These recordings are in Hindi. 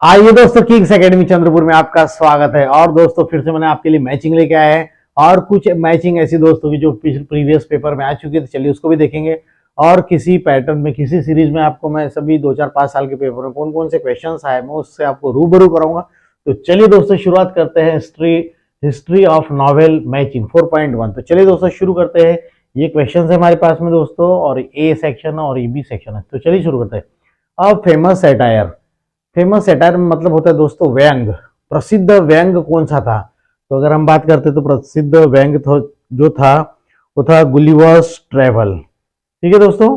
आइए दोस्तों, किंग्स एकेडमी चंद्रपुर में आपका स्वागत है। और दोस्तों फिर से मैंने आपके लिए मैचिंग लेके आया है और कुछ मैचिंग ऐसी दोस्तों की जो प्रीवियस पेपर में आ चुकी थी, चलिए उसको भी देखेंगे। और किसी पैटर्न में, किसी सीरीज में आपको मैं सभी 2 4 5 साल के पेपर में कौन कौन से क्वेश्चन आए मैं उससे आपको रूबरू कराऊंगा। तो चलिए दोस्तों शुरुआत करते हैं। History of novel matching 4.1। तो चलिए दोस्तों शुरू करते हैं। ये क्वेश्चन है हमारे पास में दोस्तों, और ए सेक्शन है और बी सेक्शन है। तो चलिए शुरू करते हैं। अब फेमस सेटायर मतलब होता है दोस्तों व्यंग। प्रसिद्ध व्यंग कौन सा था? तो अगर हम बात करते तो प्रसिद्ध व्यंग जो था वो था गुलिवर्स ट्रेवल। ठीक है दोस्तों,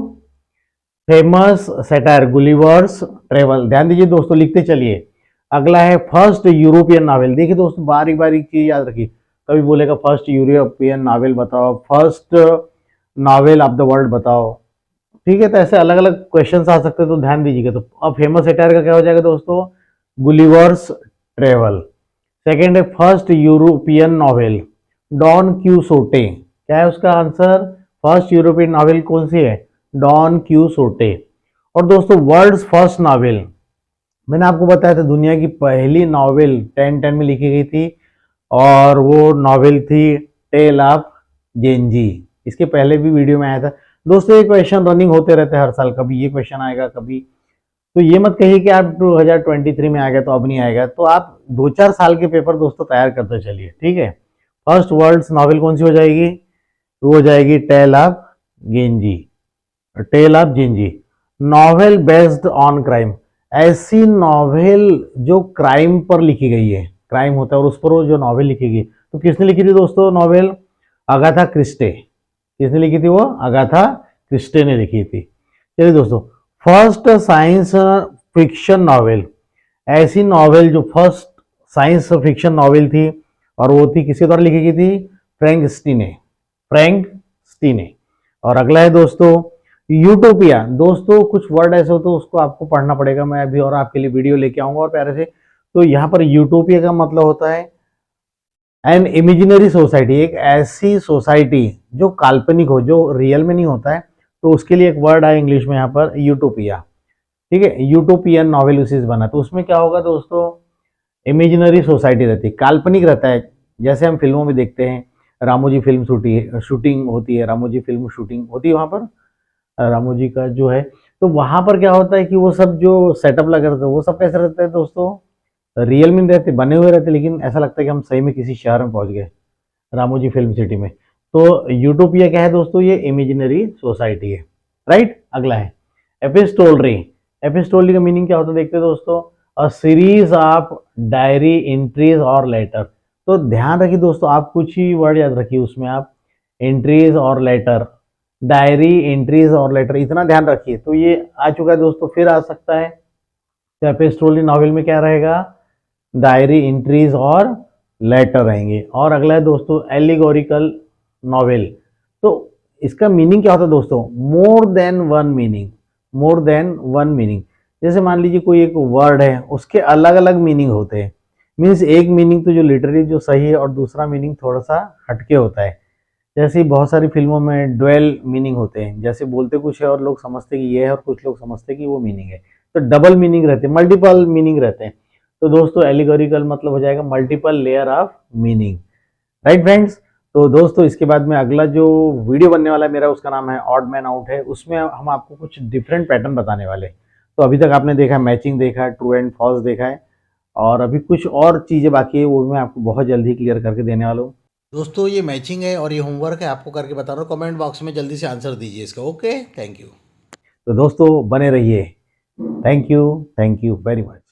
फेमस सेटायर गुलिवर्स ट्रेवल। ध्यान दीजिए दोस्तों, लिखते चलिए। अगला है फर्स्ट यूरोपियन नॉवेल। देखिए दोस्तों, बारीक बारीक चीज याद रखिए। कभी बोलेगा फर्स्ट यूरोपियन नॉवेल बताओ, first novel of the world बताओ। ठीक है, तो ऐसे अलग अलग क्वेश्चन आ सकते हैं, तो ध्यान दीजिएगा। तो अब फेमस सेटायर का क्या हो जाएगा दोस्तों? Gulliver's travel. सेकेंड है फर्स्ट यूरोपियन नॉवेल डॉन क्यूसोटे। क्या है उसका आंसर? फर्स्ट यूरोपियन नॉवेल कौन सी है? डॉन क्यूसोटे। और दोस्तों वर्ल्ड्स फर्स्ट नॉवेल, मैंने आपको बताया था दुनिया की पहली नॉवेल 1010 में लिखी गई थी, और वो नॉवेल थी टेल ऑफ जेंजी। इसके पहले भी वीडियो में आया था दोस्तों। ये क्वेश्चन रनिंग होते रहते हैं हर साल, कभी ये क्वेश्चन आएगा कभी। तो ये मत कहिए कि आप 2023 में आ गया तो अब नहीं आएगा। तो आप 2 4 साल के पेपर दोस्तों तैयार करते चलिए, ठीक है। फर्स्ट वर्ल्ड्स नॉवेल कौन सी हो जाएगी? वो हो जाएगी tale of Genji, tale of Genji. Novel based on crime, ऐसी नॉवेल जो क्राइम पर लिखी गई है, क्राइम होता है और उस पर वो जो नॉवेल लिखी गई। तो किसने लिखी थी दोस्तों नॉवेल? Agatha cristae. किसने लिखी थी वो? अगाथा क्रिस्टे ने लिखी थी। चलिए दोस्तों, फर्स्ट साइंस फिक्शन नॉवेल, ऐसी नॉवेल जो फर्स्ट साइंस फिक्शन नॉवेल थी और वो थी किसके द्वारा लिखी गई थी? Frankenstein, Frankenstein. और अगला है दोस्तों यूटोपिया। दोस्तों कुछ वर्ड ऐसे होते हैं उसको आपको पढ़ना पड़ेगा, मैं अभी और आपके लिए वीडियो लेके आऊंगा और प्यारे से। तो यहाँ पर यूटोपिया का मतलब होता है एन इमेजिनरी सोसाइटी, एक ऐसी सोसाइटी जो काल्पनिक हो, जो रियल में नहीं होता है। तो उसके लिए एक वर्ड है इंग्लिश में यहाँ पर यूटोपिया। ठीक है, यूटोपियन नॉवेल उसी से बना। तो उसमें क्या होगा दोस्तों? इमेजिनरी सोसाइटी रहती है, काल्पनिक रहता है। जैसे हम फिल्मों में देखते हैं, रामोजी फिल्म शूटिंग होती है, रामोजी फिल्म शूटिंग होती है वहाँ पर, रामोजी का जो है। तो वहाँ पर क्या होता है कि वो सब जो सेटअप लगे रहते हैं वो सब कैसे रहते हैं दोस्तों? रियल में नहीं रहते, बने हुए रहते, लेकिन ऐसा लगता है कि हम सही में किसी शहर में पहुंच गए, रामोजी फिल्म सिटी में। तो यूटोपिया क्या है दोस्तों? ये इमेजिनरी सोसाइटी है, राइट। अगला है एपिस्टोलरी। एपिस्टोलरी का मीनिंग क्या होता है देखते हैं दोस्तों? A series of diary entries और लेटर। तो ध्यान रखिए दोस्तों, आप कुछ ही वर्ड याद रखिए उसमें, आप एंट्रीज और लेटर, डायरी एंट्रीज और लेटर, इतना ध्यान रखिए। तो ये आ चुका है दोस्तों, फिर आ सकता है। तो एपिस्टोलरी नॉवेल में क्या रहेगा? डायरी एंट्रीज और लेटर रहेंगे। और अगला है दोस्तों एलिगोरिकल नॉवेल। तो इसका मीनिंग क्या होता है दोस्तों? More than one meaning, more than one meaning. जैसे मान लीजिए कोई एक वर्ड है, उसके अलग अलग मीनिंग होते हैं। मीन्स एक मीनिंग तो जो लिटरली जो सही है, और दूसरा मीनिंग थोड़ा सा हटके होता है। जैसे बहुत सारी फिल्मों में ड्वेल मीनिंग होते हैं, जैसे बोलते कुछ है और लोग समझते कि ये है और कुछ लोग समझते कि वो मीनिंग है। तो डबल मीनिंग रहते हैं, मल्टीपल मीनिंग रहते हैं। तो दोस्तों एलिगोरिकल मतलब हो जाएगा multiple layer of meaning, right friends. तो दोस्तों इसके बाद में अगला जो वीडियो बनने वाला है मेरा, उसका नाम है ऑड मैन आउट है। उसमें हम आपको कुछ डिफरेंट पैटर्न बताने वाले हैं। तो अभी तक आपने देखा है मैचिंग, देखा है ट्रू एंड फॉल्स, देखा है, और अभी कुछ और चीज़ें बाकी है, वो मैं आपको बहुत जल्दी क्लियर करके देने वाला हूँ। दोस्तों ये मैचिंग है और ये होमवर्क है, आपको करके बता रहा हूँ। कमेंट बॉक्स में जल्दी से आंसर दीजिए इसका। Okay, thank you. तो दोस्तों बने रहिए। Thank you very much.